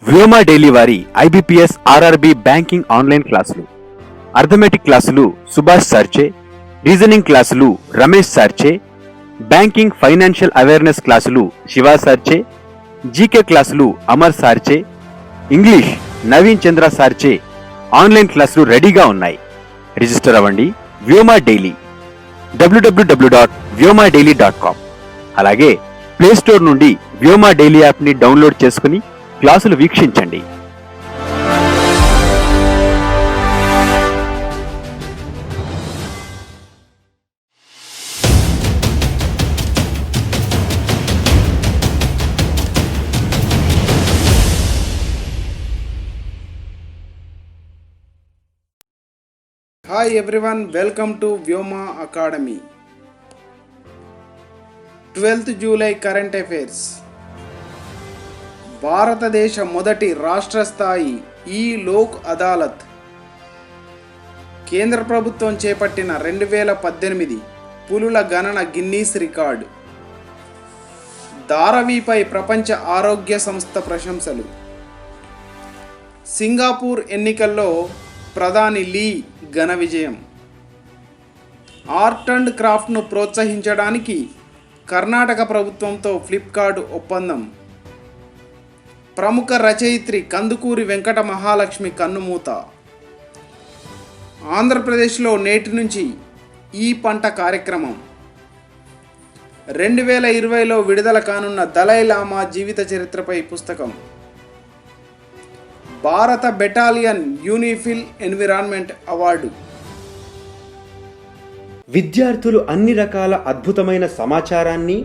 Vyoma daily వారి IBPS RRB banking online క్లాసులు, arithmetic క్లాసులు సుభాష్ సార్చే, రీజనింగ్ క్లాసులు రమేష్ సార్చే, బ్యాంకింగ్ ఫైనాన్షియల్ అవేర్నెస్ క్లాసులు శివా సార్చే, జీకే క్లాసులు అమర్ సార్చే, ఇంగ్లీష్ నవీన్ చంద్ర సార్చే ఆన్లైన్ క్లాసులు రెడీగా ఉన్నాయి. రిజిస్టర్ అవ్వండి. Vyoma daily www.vyomadaily.com. అలాగే ప్లేస్టోర్ నుండి వ్యోమా డైలీ యాప్ని డౌన్లోడ్ చేసుకుని క్లాసులు వీక్షించండి. Hi everyone, welcome to Vyoma academy. 12th July current affairs. భారతదేశ మొదటి రాష్ట్ర స్థాయి ఈ లోక్ అదాలత్ కేంద్ర ప్రభుత్వం చేపట్టిన 2018 పులుల గణన గిన్నీస్ రికార్డు. ధారావీపై ప్రపంచ ఆరోగ్య సంస్థ ప్రశంసలు. సింగపూర్ ఎన్నికల్లో ప్రధాని లీ ఘన విజయం. ఆర్ట్ అండ్ క్రాఫ్ట్ను ప్రోత్సహించడానికి కర్ణాటక ప్రభుత్వంతో ఫ్లిప్కార్ట్ ఒప్పందం. ప్రముఖ రచయిత్రి కందుకూరి వెంకట మహాలక్ష్మి కన్నుమూత. ఆంధ్రప్రదేశ్లో నేటి నుంచి ఈ పంట కార్యక్రమం. 2020లో విడుదల కానున్న దలైలామా జీవిత చరిత్రపై పుస్తకం. భారత బెటాలియన్ యూనిఫిల్ ఎన్విరాన్మెంట్ అవార్డు. విద్యార్థులు అన్ని రకాల అద్భుతమైన సమాచారాన్ని,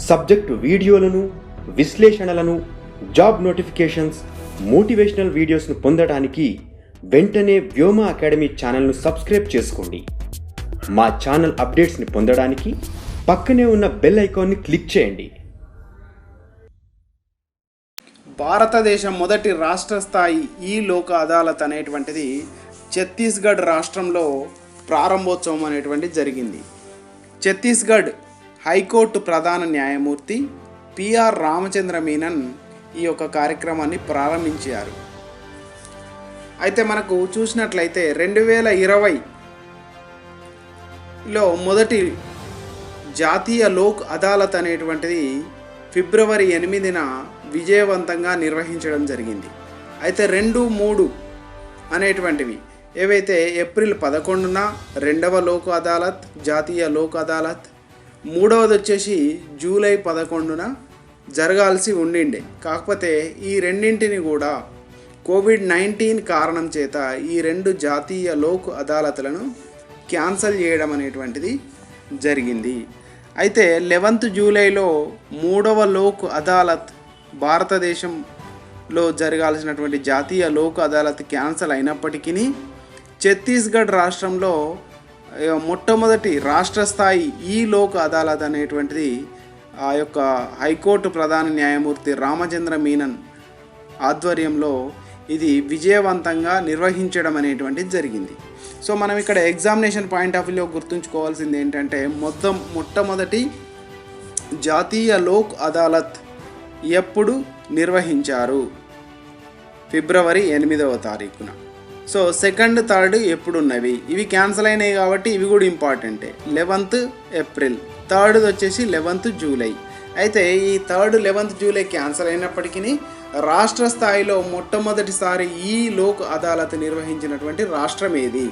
సబ్జెక్టు వీడియోలను, విశ్లేషణలను, జాబ్ నోటిఫికేషన్స్, మోటివేషనల్ వీడియోస్ను పొందడానికి వెంటనే వ్యోమా అకాడమీ ఛానల్ను సబ్స్క్రైబ్ చేసుకోండి. మా ఛానల్ అప్డేట్స్ని పొందడానికి పక్కనే ఉన్న బెల్ ఐకాన్ని క్లిక్ చేయండి. భారతదేశం మొదటి రాష్ట్ర స్థాయి ఈ లోక్ అదాలత్ అనేటువంటిది ఛత్తీస్గఢ్ రాష్ట్రంలో ప్రారంభోత్సవం అనేటువంటిది జరిగింది. ఛత్తీస్గఢ్ హైకోర్టు ప్రధాన న్యాయమూర్తి పిఆర్ రామచంద్ర మీనన్ ఈ యొక్క కార్యక్రమాన్ని ప్రారంభించారు. అయితే మనకు చూసినట్లయితే 2020లో మొదటి జాతీయ లోక్ అదాలత్ అనేటువంటిది ఫిబ్రవరి 8న విజయవంతంగా నిర్వహించడం జరిగింది. అయితే 2, 3 అనేటువంటివి ఏవైతే ఏప్రిల్ 11న 2వ లోక్ అదాలత్, జాతీయ లోక్ అదాలత్, 3వది వచ్చేసి జూలై 11న జరగాల్సి ఉండిండే. కాకపోతే ఈ రెండింటిని కూడా కోవిడ్-19 కారణం చేత ఈ 2 జాతీయ లోక్ అదాలత్లను క్యాన్సల్ చేయడం అనేటువంటిది జరిగింది. అయితే 11th జూలైలో 3వ లోక్ అదాలత్, భారతదేశంలో జరగాల్సినటువంటి జాతీయ లోక్ అదాలత్ క్యాన్సల్ అయినప్పటికీ ఛత్తీస్గఢ్ రాష్ట్రంలో మొట్టమొదటి రాష్ట్ర స్థాయి ఈ లోక్ అదాలత్ అనేటువంటిది ఆ యొక్క హైకోర్టు ప్రధాన న్యాయమూర్తి రామచంద్ర మీనన్ ఆధ్వర్యంలో ఇది విజయవంతంగా నిర్వహించడం అనేటువంటిది జరిగింది. సో మనం ఇక్కడ ఎగ్జామినేషన్ పాయింట్ ఆఫ్ వ్యూలో గుర్తుంచుకోవాల్సింది ఏంటంటే మొట్టమొదటి జాతీయ లోక్ అదాలత్ ఎప్పుడు నిర్వహించారు? ఫిబ్రవరి 8వ తారీఖున. సో 2nd, 3rd ఎప్పుడు ఉన్నవి? ఇవి క్యాన్సిల్ అయినాయి కాబట్టి ఇవి కూడా ఇంపార్టెంటే. 11th ఏప్రిల్, 3rd వచ్చేసి 11th జూలై. అయితే ఈ 3rd, 11th జూలై క్యాన్సిల్ అయినప్పటికీ రాష్ట్ర స్థాయిలో మొట్టమొదటిసారి ఈ లోక్ అదాలత్ నిర్వహించినటువంటి రాష్ట్రం ఏది?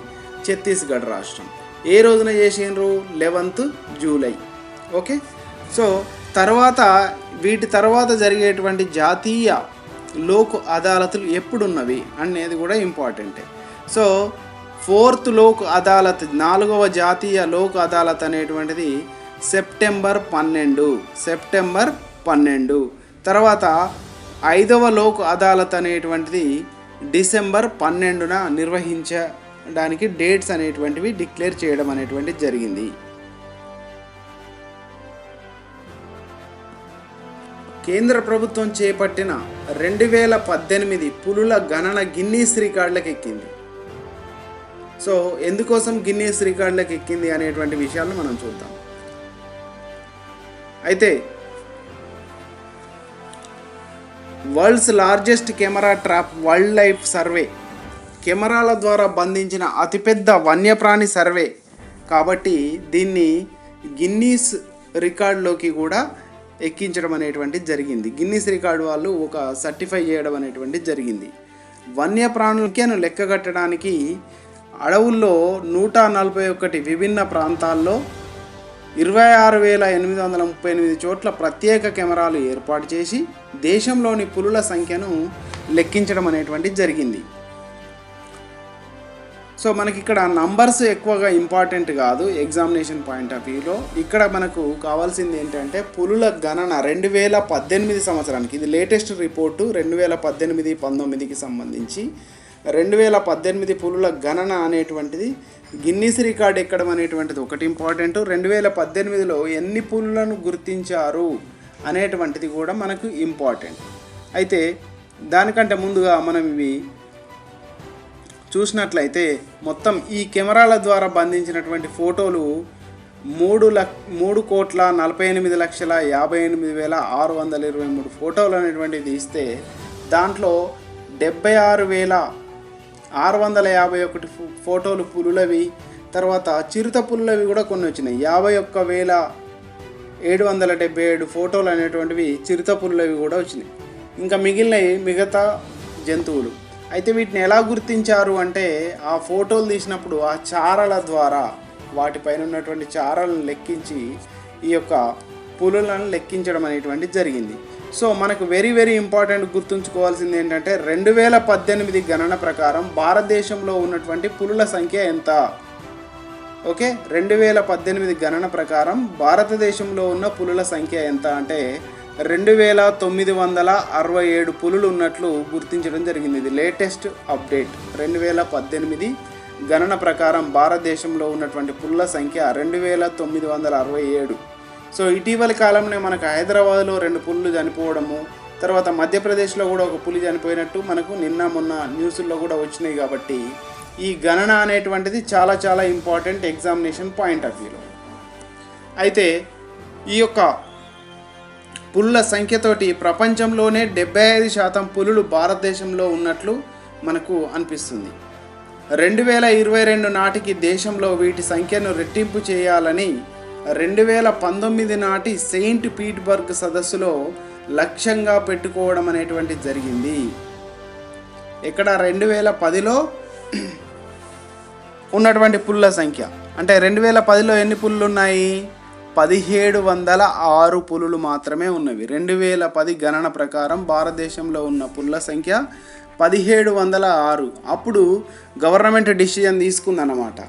ఛత్తీస్గఢ్ రాష్ట్రం. ఏ రోజున చేసిండ్రు? 11th July. ఓకే. సో వీటి తర్వాత జరిగేటువంటి జాతీయ లోక్ అదాలతులు ఎప్పుడున్నవి అనేది కూడా ఇంపార్టెంటే. సో 4th లోక్ అదాలత్, 4వ జాతీయ లోక్ అదాలత్ అనేటువంటిది సెప్టెంబర్ 12. తర్వాత 5వ లోక్ అదాలత్ అనేటువంటిది డిసెంబర్ 12న నిర్వహించడానికి డేట్స్ అనేటువంటివి డిక్లేర్ చేయడం అనేటువంటిది జరిగింది. కేంద్ర ప్రభుత్వం చేపట్టిన 2018 పులుల గణన గిన్నీస్ రికార్డులకు ఎక్కింది. సో ఎందుకోసం గిన్నీస్ రికార్డులకు ఎక్కింది అనేటువంటి విషయాలను మనం చూద్దాం. అయితే world's largest camera trap wild life survey, కెమెరాల ద్వారా బంధించిన అతిపెద్ద వన్యప్రాణి సర్వే కాబట్టి దీన్ని గిన్నీస్ రికార్డులోకి కూడా ఎక్కించడం అనేటువంటిది జరిగింది. గిన్నీస్ రికార్డు వాళ్ళు ఒక సర్టిఫై చేయడం అనేటువంటిది జరిగింది. వన్యప్రాణులను లెక్కగట్టడానికి అడవుల్లో 141 విభిన్న ప్రాంతాల్లో 26,838 చోట్ల ప్రత్యేక కెమెరాలు ఏర్పాటు చేసి దేశంలోని పులుల సంఖ్యను లెక్కించడం అనేటువంటిది జరిగింది. సో మనకి ఇక్కడ నంబర్స్ ఎక్కువగా ఇంపార్టెంట్ కాదు ఎగ్జామినేషన్ పాయింట్ ఆఫ్ వ్యూలో. ఇక్కడ మనకు కావాల్సింది ఏంటంటే పులుల గణన 2018 సంవత్సరానికి, ఇది లేటెస్ట్ రిపోర్టు 2018-19కి సంబంధించి 2018 పులుల గణన అనేటువంటిది గిన్నీస్ రికార్డ్ ఎక్కడం అనేటువంటిది ఒకటి ఇంపార్టెంట్. 2018లో ఎన్ని పులులను గుర్తించారు అనేటువంటిది కూడా మనకు ఇంపార్టెంట్. అయితే దానికంటే ముందుగా మనం ఇవి చూసినట్లయితే మొత్తం ఈ కెమెరాల ద్వారా బంధించినటువంటి ఫోటోలు 3,48,58,623 ఫోటోలు అనేటువంటివి తీస్తే దాంట్లో 76,651 ఫోటోలు పులులవి, తర్వాత చిరుత పులులవి కూడా కొన్ని వచ్చినాయి. 51,777 ఫోటోలు అనేటువంటివి చిరుత పులులవి కూడా వచ్చినాయి. ఇంకా మిగతా జంతువులు. అయితే వీటిని ఎలా గుర్తించారు అంటే ఆ ఫోటోలు తీసినప్పుడు ఆ చారల ద్వారా వాటిపైన ఉన్నటువంటి చారలను లెక్కించి ఈ యొక్క పులులను లెక్కించడం అనేటువంటిది జరిగింది. సో మనకు వెరీ వెరీ ఇంపార్టెంట్ గుర్తుంచుకోవాల్సింది ఏంటంటే 2018 గణన ప్రకారం భారతదేశంలో ఉన్నటువంటి పులుల సంఖ్య ఎంత? ఓకే, 2018 గణన ప్రకారం భారతదేశంలో ఉన్న పులుల సంఖ్య ఎంత అంటే 2,967 పులులు ఉన్నట్లు గుర్తించడం జరిగింది. ఇది లేటెస్ట్ అప్డేట్. 2018 గణన ప్రకారం భారతదేశంలో ఉన్నటువంటి పులుల సంఖ్య 2,967. సో ఇటీవలి కాలంలో మనకు హైదరాబాద్లో 2 పులులు చనిపోవడము, తర్వాత మధ్యప్రదేశ్లో కూడా ఒక పులి చనిపోయినట్టు మనకు నిన్న మొన్న న్యూస్లో కూడా వచ్చినాయి. కాబట్టి ఈ గణన అనేటువంటిది చాలా చాలా ఇంపార్టెంట్ ఎగ్జామినేషన్ పాయింట్ ఆఫ్ వ్యూలో. అయితే ఈ యొక్క పులుల సంఖ్యతోటి ప్రపంచంలోనే 75% పులులు భారతదేశంలో ఉన్నట్లు మనకు అనిపిస్తుంది. 2022 నాటికి దేశంలో వీటి సంఖ్యను రెట్టింపు చేయాలని 2019 నాటి సెయింట్ పీటర్స్బర్గ్ సదస్సులో లక్ష్యంగా పెట్టుకోవడం అనేటువంటి జరిగింది. ఇక్కడ 2010లో ఉన్నటువంటి పులుల సంఖ్య అంటే 2010లో ఎన్ని పులులు ఉన్నాయి? 1,706 పులులు మాత్రమే ఉన్నవి. 2010 గణన ప్రకారం భారతదేశంలో ఉన్న పులుల సంఖ్య 1,706. అప్పుడు గవర్నమెంట్ డిసిజన్ తీసుకుందన్నమాట.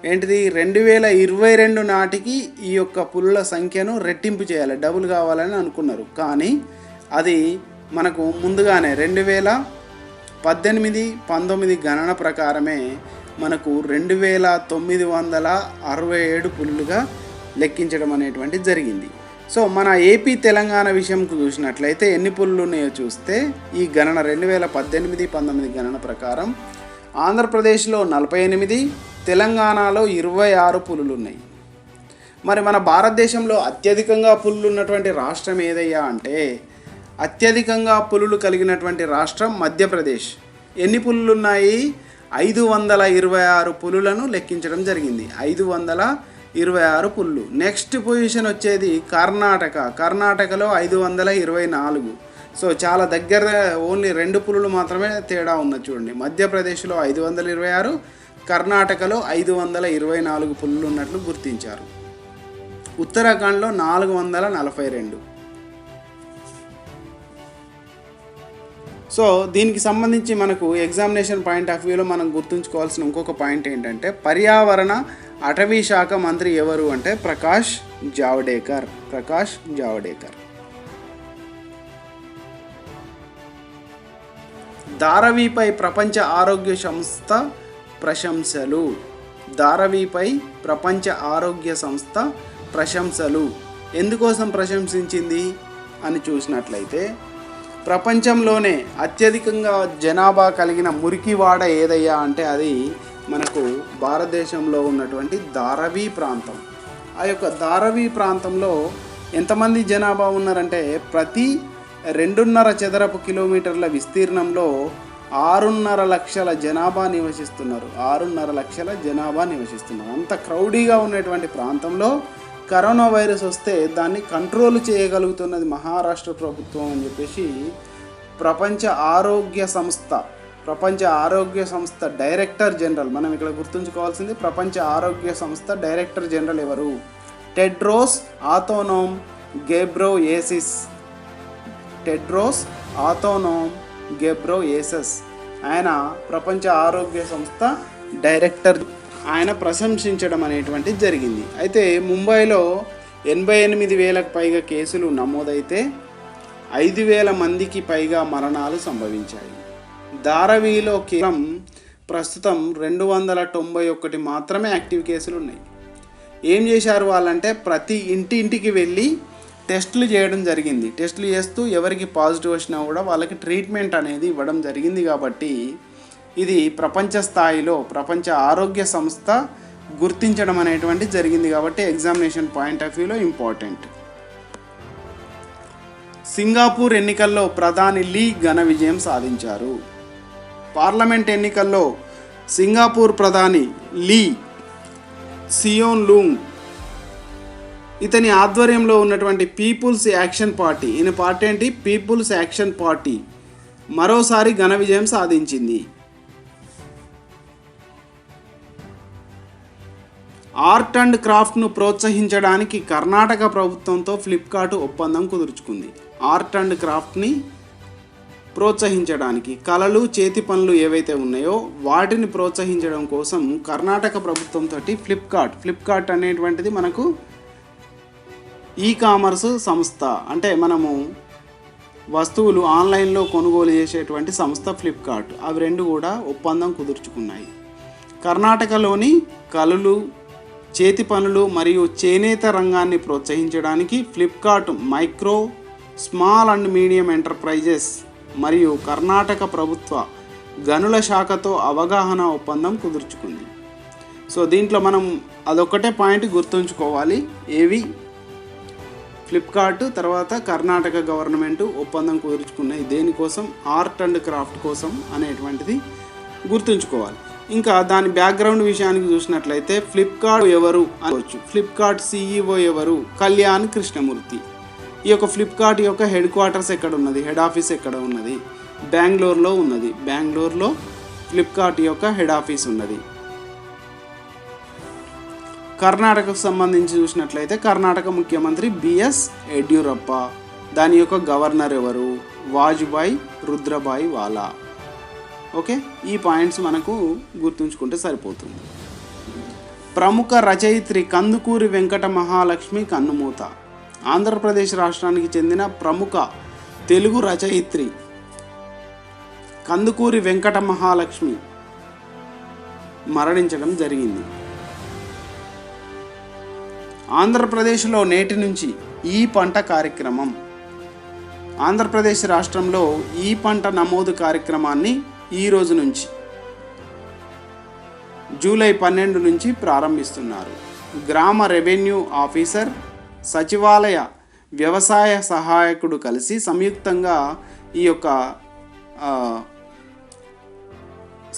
ఏంటిది? 2022 నాటికి ఈ యొక్క పులుల సంఖ్యను రెట్టింపు చేయాలి, డబుల్ కావాలని అనుకున్నారు. కానీ అది మనకు ముందుగానే 2018-19 గణన ప్రకారమే మనకు 2,967 పులులుగా లెక్కించడం అనేటువంటిది జరిగింది. సో మన ఏపీ తెలంగాణ విషయంకు చూసినట్లయితే ఎన్ని పులులు ఉన్నాయో చూస్తే ఈ గణన 2018-19 గణన ప్రకారం ఆంధ్రప్రదేశ్లో 48, తెలంగాణలో 26 పులులు ఉన్నాయి. మరి మన భారతదేశంలో అత్యధికంగా పులులు ఉన్నటువంటి రాష్ట్రం ఏదయ్యా అంటే అత్యధికంగా పులులు కలిగినటువంటి రాష్ట్రం మధ్యప్రదేశ్. ఎన్ని పులులు ఉన్నాయి? 526 పులులను లెక్కించడం జరిగింది. 526 పులులు. నెక్స్ట్ పొజిషన్ వచ్చేది కర్ణాటకలో 524. సో చాలా దగ్గర, ఓన్లీ 2 పులులు మాత్రమే తేడా ఉన్నది చూడండి. మధ్యప్రదేశ్లో 526, కర్ణాటకలో 524 పులులు ఉన్నట్లు గుర్తించారు. ఉత్తరాఖండ్లో 442. సో దీనికి సంబంధించి మనకు ఎగ్జామినేషన్ పాయింట్ ఆఫ్ వ్యూలో మనం గుర్తుంచుకోవాల్సిన ఇంకొక పాయింట్ ఏంటంటే పర్యావరణ అటవీ శాఖ మంత్రి ఎవరు అంటే ప్రకాష్ జావడేకర్. ధారావిపై ప్రపంచ ఆరోగ్య సంస్థ ప్రశంసలు. ఎందుకోసం ప్రశంసించింది అని చూసినట్లయితే ప్రపంచంలోనే అత్యధికంగా జనాభా కలిగిన మురికివాడ ఏదయ్యా అంటే అది మనకు భారతదేశంలో ఉన్నటువంటి ధారావి ప్రాంతం. ఆ యొక్క ధారావి ప్రాంతంలో ఎంతమంది జనాభా ఉన్నారంటే ప్రతి 2.5 చదరపు కిలోమీటర్ల విస్తీర్ణంలో 6.5 లక్షల జనాభా నివసిస్తున్నారు. 6.5 లక్షల జనాభా నివసిస్తున్నారు. అంత క్రౌడీగా ఉన్నటువంటి ప్రాంతంలో కరోనా వైరస్ వస్తే దాన్ని కంట్రోల్ చేయగలుగుతున్నది మహారాష్ట్ర ప్రభుత్వం అని చెప్పేసి ప్రపంచ ఆరోగ్య సంస్థ డైరెక్టర్ జనరల్, మనం ఇక్కడ గుర్తుంచుకోవాల్సింది ప్రపంచ ఆరోగ్య సంస్థ డైరెక్టర్ జనరల్ ఎవరు? టెడ్రోస్ ఆథోనోమ్ గెబ్రోయేసస్. ఆయన ప్రపంచ ఆరోగ్య సంస్థ డైరెక్టర్. ఆయన ప్రశంసించడం అనేటువంటిది జరిగింది. అయితే ముంబైలో 88,000కు పైగా కేసులు నమోదైతే 5,000 మందికి పైగా మరణాలు సంభవించాయి. ధారావిలో కేవలం ప్రస్తుతం 291 మాత్రమే యాక్టివ్ కేసులు ఉన్నాయి. ఏం చేశారు వాళ్ళంటే ప్రతి ఇంటికి వెళ్ళి టెస్టులు చేయడం జరిగింది. టెస్టులు చేస్తూ ఎవరికి పాజిటివ్ వచ్చినా కూడా వాళ్ళకి ట్రీట్మెంట్ అనేది ఇవ్వడం జరిగింది. కాబట్టి ఇది ప్రపంచ స్థాయిలో ప్రపంచ ఆరోగ్య సంస్థ గుర్తించడం అనేటువంటి జరిగింది. కాబట్టి ఎగ్జామినేషన్ పాయింట్ ఆఫ్ వ్యూలో ఇంపార్టెంట్. సింగపూర్ ఎన్నికల్లో ప్రధాని లీ ఘన విజయం సాధించారు. పార్లమెంట్ ఎన్నికల్లో సింగపూర్ ప్రధాని లీ సియోన్ లూంగ్ ఇతని ఆధ్వర్యంలో ఉన్నటువంటి పీపుల్స్ యాక్షన్ పార్టీ, ఈయన పార్టీ ఏంటి? పీపుల్స్ యాక్షన్ పార్టీ మరోసారి ఘన విజయం సాధించింది. ఆర్ట్ అండ్ క్రాఫ్ట్ను ప్రోత్సహించడానికి కర్ణాటక ప్రభుత్వంతో ఫ్లిప్కార్ట్ ఒప్పందం కుదుర్చుకుంది. ఆర్ట్ అండ్ క్రాఫ్ట్ని ప్రోత్సహించడానికి, కళలు చేతి పనులు ఏవైతే ఉన్నాయో వాటిని ప్రోత్సహించడం కోసం కర్ణాటక ప్రభుత్వంతో ఫ్లిప్కార్ట్ అనేటువంటిది మనకు కామర్స్ సంస్థ, అంటే మనము వస్తువులు ఆన్లైన్లో కొనుగోలు చేసేటువంటి సంస్థ ఫ్లిప్కార్ట్. అవి రెండు కూడా ఒప్పందం కుదుర్చుకున్నాయి. కర్ణాటకలోని కళలు, చేతి పనులు మరియు చేనేత రంగాన్ని ప్రోత్సహించడానికి Flipkart micro, small and medium enterprises మరియు కర్ణాటక ప్రభుత్వ గనుల శాఖతో అవగాహన ఒప్పందం కుదుర్చుకుంది. సో దీంట్లో మనం అదొక్కటే పాయింట్ గుర్తుంచుకోవాలి. ఏవి? ఫ్లిప్కార్ట్, తర్వాత కర్ణాటక గవర్నమెంట్ ఒప్పందం కుదుర్చుకున్నాయి. దేనికోసం? ఆర్ట్ అండ్ క్రాఫ్ట్ కోసం అనేటువంటిది గుర్తుంచుకోవాలి. ఇంకా దాని బ్యాక్గ్రౌండ్ విషయానికి చూసినట్లయితే ఫ్లిప్కార్ట్ ఎవరు అనవచ్చు. ఫ్లిప్కార్ట్ CEO ఎవరు? కళ్యాణ్ కృష్ణమూర్తి. ఈ యొక్క ఫ్లిప్కార్ట్ యొక్క హెడ్ క్వార్టర్స్ ఎక్కడ ఉన్నది? హెడ్ ఆఫీస్ ఎక్కడ ఉన్నది? బెంగళూరులో ఉన్నది. బెంగళూరులో ఫ్లిప్కార్ట్ యొక్క హెడ్ ఆఫీస్ ఉన్నది. కర్ణాటకకు సంబంధించి చూసినట్లయితే కర్ణాటక ముఖ్యమంత్రి బిఎస్ యడ్యూరప్ప. దాని యొక్క గవర్నర్ ఎవరు? వాజ్పేయి రుద్రబాయి వాలా. ఓకే, ఈ పాయింట్స్ మనకు గుర్తుంచుకుంటే సరిపోతుంది. ప్రముఖ రచయిత్రి కందుకూరి వెంకట మహాలక్ష్మి కన్నుమూత. ఆంధ్రప్రదేశ్ రాష్ట్రానికి చెందిన ప్రముఖ తెలుగు రచయిత్రి కందుకూరి వెంకట మహాలక్ష్మి మరణించడం జరిగింది. ఆంధ్రప్రదేశ్లో నేటి నుంచి ఈ పంట కార్యక్రమం, ఆంధ్రప్రదేశ్ రాష్ట్రంలో ఈ పంట నమోదు కార్యక్రమాన్ని ఈ రోజు నుంచి జూలై 12 నుంచి ప్రారంభిస్తున్నారు. గ్రామ రెవెన్యూ ఆఫీసర్, సచివాలయ వ్యవసాయ సహాయకుడు కలిసి సంయుక్తంగా ఈ యొక్క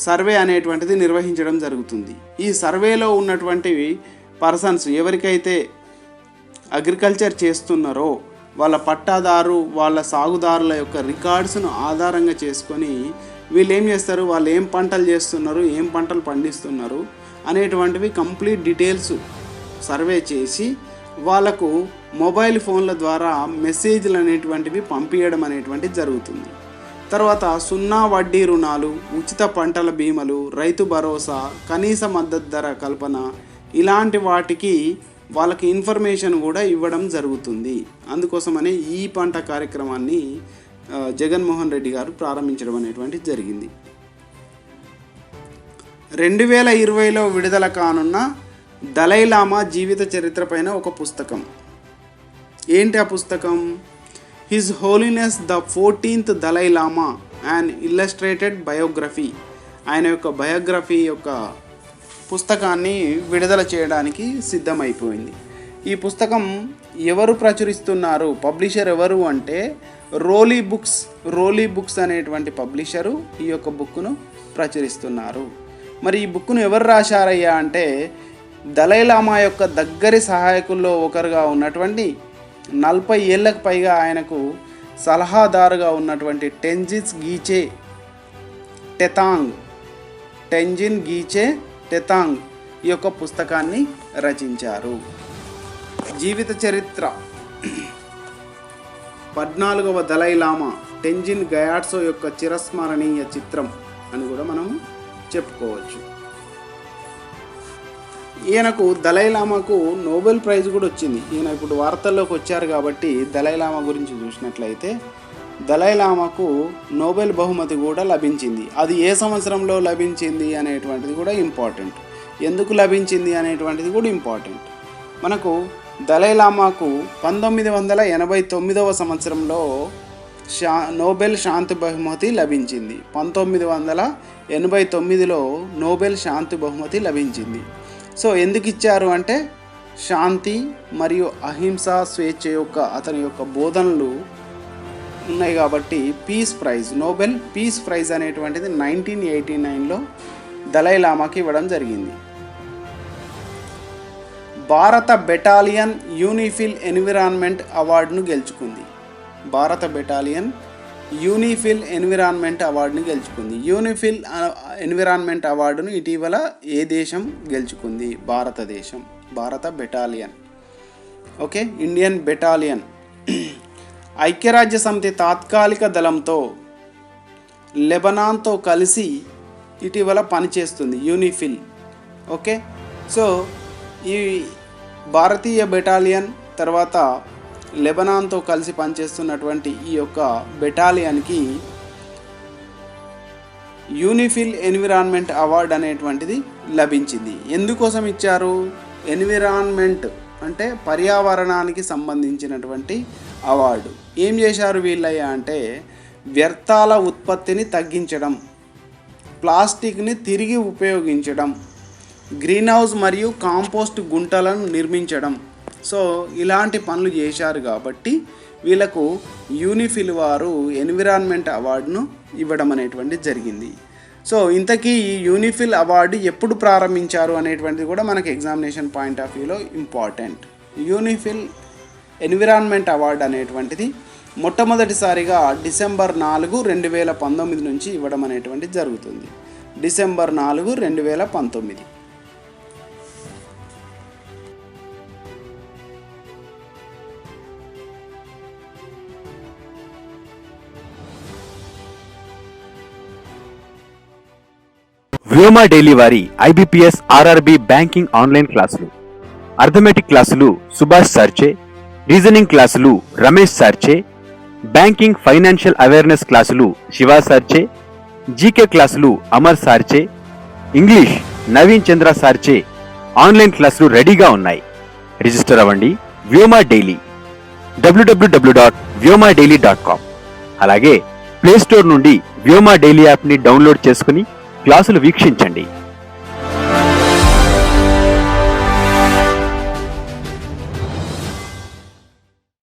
సర్వే అనేటువంటిది నిర్వహించడం జరుగుతుంది. ఈ సర్వేలో ఉన్నటువంటి పర్సన్స్ ఎవరికైతే అగ్రికల్చర్ చేస్తున్నారో వాళ్ళ పట్టాదారు, వాళ్ళ సాగుదారుల యొక్క రికార్డ్స్ను ఆధారంగా చేసుకొని వీళ్ళు ఏం చేస్తారు, వాళ్ళు ఏం పంటలు చేస్తున్నారు, ఏం పంటలు పండిస్తున్నారు అనేటువంటివి కంప్లీట్ డీటెయిల్స్ సర్వే చేసి వాళ్ళకు మొబైల్ ఫోన్ల ద్వారా మెసేజ్లు అనేటువంటివి పంపించడం అనేటువంటిది జరుగుతుంది. తర్వాత 0 వడ్డీ రుణాలు, ఉచిత పంటల బీమలు, రైతు భరోసా, కనీస మద్దతు ధర కల్పన, ఇలాంటి వాటికి వాళ్ళకి ఇన్ఫర్మేషన్ కూడా ఇవ్వడం జరుగుతుంది. అందుకోసమనే ఈ పంట కార్యక్రమాన్ని జగన్మోహన్ రెడ్డి గారు ప్రారంభించడం అనేటువంటిది జరిగింది. 2020లో విడుదల కానున్న దలైలామా జీవిత చరిత్ర పైన ఒక పుస్తకం. ఏంటి ఆ పుస్తకం? His holiness the 14th Dalai Lama and illustrated biography. ఆయన యొక్క బయోగ్రఫీ యొక్క పుస్తకాన్ని విడుదల చేయడానికి సిద్ధమైపోయింది. ఈ పుస్తకం ఎవరు ప్రచురిస్తున్నారు, పబ్లిషర్ ఎవరు అంటే రోలీ బుక్స్ అనేటువంటి పబ్లిషరు ఈ యొక్క బుక్ను ప్రచురిస్తున్నారు. మరి ఈ బుక్ను ఎవరు రాశారయ్యా అంటే దలైలామా యొక్క దగ్గరి సహాయకుల్లో ఒకరుగా ఉన్నటువంటి 40 ఏళ్లకు పైగా ఆయనకు సలహాదారుగా ఉన్నటువంటి టెంజిన్ గీచే టెతాంగ్ ఈ యొక్క పుస్తకాన్ని రచించారు. జీవిత చరిత్ర 14వ దలైలామా టెంజిన్ గయాట్సో యొక్క చిరస్మరణీయ చిత్రం అని కూడా మనం చెప్పుకోవచ్చు. ఈయనకు దలైలామాకు నోబెల్ ప్రైజ్ కూడా వచ్చింది. ఈయన ఇప్పుడు వార్తల్లోకి వచ్చారు కాబట్టి దలైలామా గురించి చూసినట్లయితే దలైలామాకు నోబెల్ బహుమతి కూడా లభించింది. అది ఏ సంవత్సరంలో లభించింది అనేటువంటిది కూడా ఇంపార్టెంట్. ఎందుకు లభించింది అనేటువంటిది కూడా ఇంపార్టెంట్. మనకు దలైలామాకు 1989వ సంవత్సరంలో నోబెల్ శాంతి బహుమతి లభించింది. 1989లో నోబెల్ శాంతి బహుమతి లభించింది. సో ఎందుకు ఇచ్చారు అంటే శాంతి మరియు అహింస, స్వేచ్ఛ యొక్క అతని యొక్క బోధనలు ఉన్నాయి కాబట్టి నోబెల్ పీస్ ప్రైజ్ అనేటువంటిది 1989లో దలైలామాకి ఇవ్వడం జరిగింది. భారత బెటాలియన్ యూనిఫిల్ ఎన్విరాన్మెంట్ అవార్డును గెలుచుకుంది. యూనిఫిల్ ఎన్విరాన్మెంట్ అవార్డును ఇటీవల ఏ దేశం గెలుచుకుంది? భారత బెటాలియన్. ఓకే, ఇండియన్ బెటాలియన్ ఐక్యరాజ్య సమితి తాత్కాలిక దళంతో లెబనాన్తో కలిసి ఇటీవల పనిచేస్తుంది యూనిఫిల్. ఓకే, సో ఈ భారతీయ బెటాలియన్ తర్వాత లెబనాన్తో కలిసి పనిచేస్తున్నటువంటి ఈ యొక్క బెటాలియన్కి యూనిఫిల్ ఎన్విరాన్మెంట్ అవార్డు అనేటువంటిది లభించింది. ఎందుకోసం ఇచ్చారు? ఎన్విరాన్మెంట్ అంటే పర్యావరణానికి సంబంధించినటువంటి అవార్డు. ఏం చేశారు వీళ్ళయ్యా అంటే వ్యర్థాల ఉత్పత్తిని తగ్గించడం, ప్లాస్టిక్ని తిరిగి ఉపయోగించడం, గ్రీన్ హౌస్ మరియు కాంపోస్ట్ గుంటలను నిర్మించడం. సో ఇలాంటి పనులు చేశారు కాబట్టి వీళ్ళకు యూనిఫిల్ వారు ఎన్విరాన్మెంట్ అవార్డును ఇవ్వడం అనేటువంటిది జరిగింది. సో ఇంతకీ ఈ యూనిఫిల్ అవార్డు ఎప్పుడు ప్రారంభించారు అనేటువంటిది కూడా మనకి ఎగ్జామినేషన్ పాయింట్ ఆఫ్ వ్యూలో ఇంపార్టెంట్. యూనిఫిల్ ఎన్విరాన్మెంట్ అవార్డు అనేటువంటిది మొట్టమొదటిసారిగా డిసెంబర్ 4, 2019 నుంచి ఇవ్వడం అనేటువంటిది జరుగుతుంది. డిసెంబర్ 4, 2019. వ్యోమా డైలీ వారి IBPS RRB బ్యాంకింగ్ ఆన్లైన్ క్లాసులు. అర్థమెటిక్ క్లాసులు సుభాష్ సార్చే, రీజనింగ్ క్లాసులు రమేష్ సార్చే, బ్యాంకింగ్ ఫైనాన్షియల్ అవేర్నెస్ క్లాసులు శివా సార్చే, జీకే క్లాసులు అమర్ సార్చే, ఇంగ్లీష్ నవీన్ చంద్ర సార్చే ఆన్లైన్ క్లాసులు రెడీగా ఉన్నాయి. రిజిస్టర్ అవ్వండి. Vyoma daily www.vyomadaily.com. అలాగే ప్లేస్టోర్ నుండి వ్యోమా డైలీ యాప్ని డౌన్లోడ్ చేసుకుని క్లాసులు వీక్షించండి.